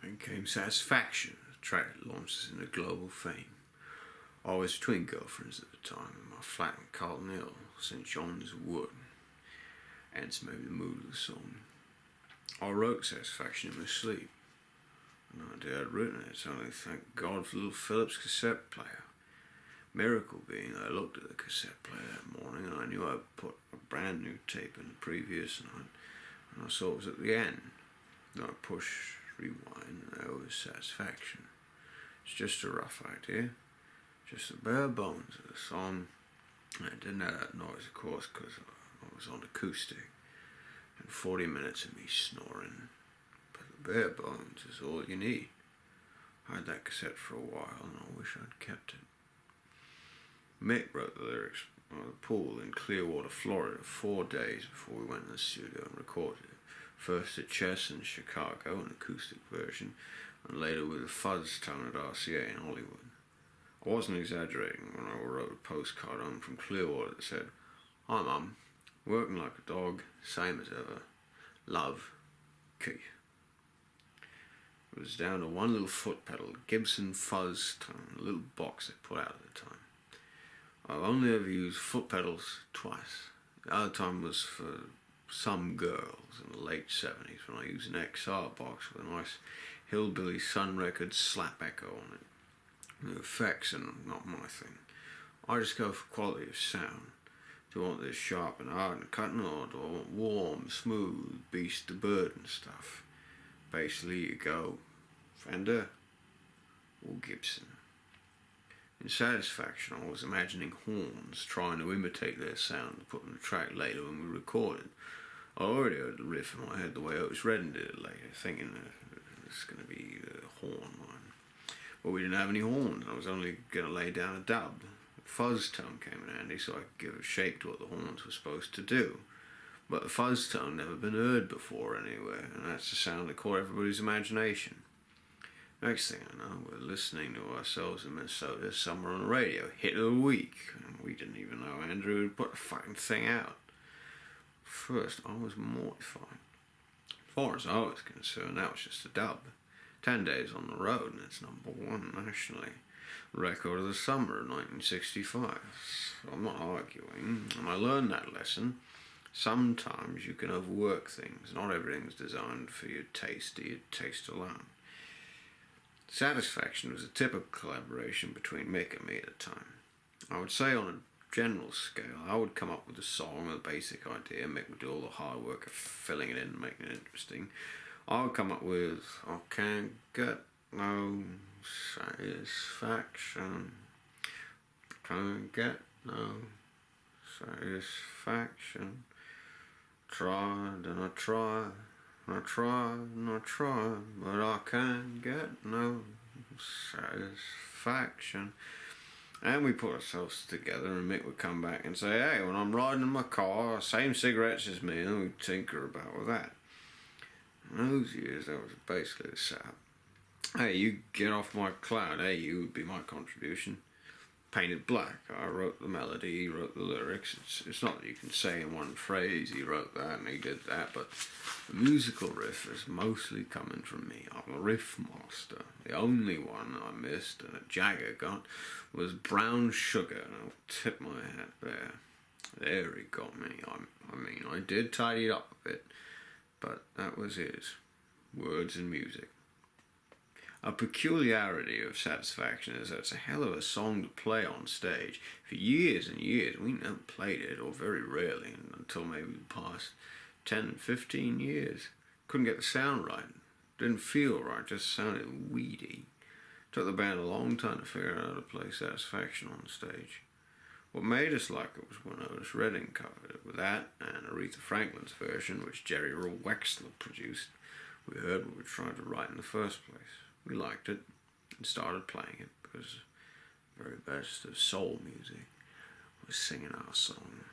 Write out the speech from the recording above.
Then came Satisfaction, a track that launched us into global fame. I was between girlfriends at the time, in my flat in Carlton Hill, St John's Wood. Hence maybe the mood of the song. I wrote Satisfaction in my sleep. No idea I'd written it, so only thank God for little Phillips cassette player. Miracle being I looked at the cassette player that morning and I knew I'd put a brand new tape in the previous night, and I saw it was at the end. Then I pushed rewind and there was Satisfaction. It's just a rough idea, just the bare bones of the song. And it didn't have that noise, of course, because I was on acoustic, and 40 minutes of me snoring. But the bare bones is all you need. I had that cassette for a while and I wish I'd kept it. Mick wrote the lyrics on the pool in Clearwater, Florida, 4 days before we went in the studio and recorded it. First at Chess in Chicago, an acoustic version, and later with a fuzz tone at RCA in Hollywood. I wasn't exaggerating when I wrote a postcard home from Clearwater that said, "Hi Mum, working like a dog, same as ever. Love, Keef." It was down to one little foot pedal, Gibson fuzz tone, a little box they put out at the time. I've only ever used foot pedals twice. The other time was for some girls in the late 70s when I used an XR box with a nice Hillbilly Sun Records slap echo on it. The effects are not my thing. I just go for quality of sound. Do I want this sharp and hard and cutting, or do I want warm, smooth, beast to burden stuff? Basically you go Fender or Gibson. In Satisfaction, I was imagining horns, trying to imitate their sound to put on the track later when we recorded. I already heard the riff in my head the way Otis Redding did it later, thinking it's going to be the horn line. But we didn't have any horns, and I was only going to lay down a dub. The fuzz tone came in handy so I could give a shape to what the horns were supposed to do. But the fuzz tone never been heard before anywhere, and that's the sound that caught everybody's imagination. Next thing I know, we're listening to ourselves in Minnesota somewhere on the radio, hit of the week, and we didn't even know Andrew had put the fucking thing out. First, I was mortified. As far as I was concerned, that was just a dub. 10 days on the road, and it's #1 nationally. Record of the summer of 1965. So I'm not arguing, and I learned that lesson. Sometimes you can overwork things. Not everything's designed for your taste alone. Satisfaction was a typical collaboration between Mick and me at the time. I would say on a general scale, I would come up with a song with a basic idea, Mick would do all the hard work of filling it in and making it interesting. I would come up with, "I can't get no satisfaction, can't get no satisfaction, tried and I tried. I try and I try, but I can't get no satisfaction." And we put ourselves together, and Mick would come back and say, "Hey, when I'm riding in my car, same cigarettes as me," and we'd tinker about with that. In those years, that was basically the setup. "Hey, you get off my cloud, hey, you" would be my contribution. Painted Black, I wrote the melody, he wrote the lyrics. It's not that you can say in one phrase, he wrote that and he did that, but the musical riff is mostly coming from me. I'm a riff master. The only one I missed and a Jagger got was Brown Sugar, and I'll tip my hat there. There he got me. I mean, I did tidy it up a bit, but that was his. Words and music. A peculiarity of Satisfaction is that it's a hell of a song to play on stage. For years and years, we never played it, or very rarely, until maybe the past 10, 15 years. Couldn't get the sound right. Didn't feel right, just sounded weedy. Took the band a long time to figure out how to play Satisfaction on stage. What made us like it was when Otis Redding covered it. With that and Aretha Franklin's version, which Jerry Wexler produced, we heard what we tried to write in the first place. We liked it and started playing it because the very best of soul music was singing our song.